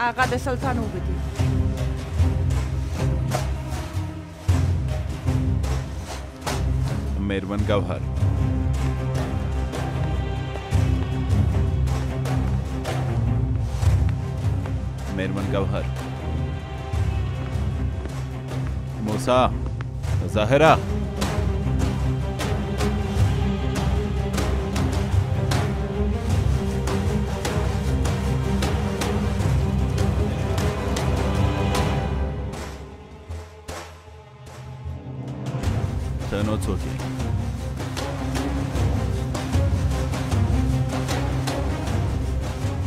آقا د سلطان وبدي मेरवन गौहर मेरवन गौहर मूसा ज़ाहिरा تنو څوکي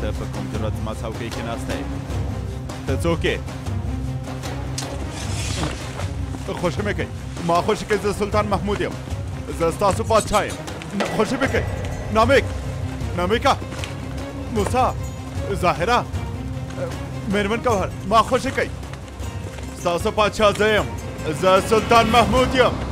ته په کوم جرأت ما څوکۍ کې ناسته یې ته څوک یې خوشې مې کوي ما خوشې کوي زه سلطان محمود یم زه ستاسو بادشاه یم خوشې مې کوي نامېکه موسی ظاهره میرمن گوهر ما خوشې کوي ستاسو بادشاه زه یم زه سلطان محمود یم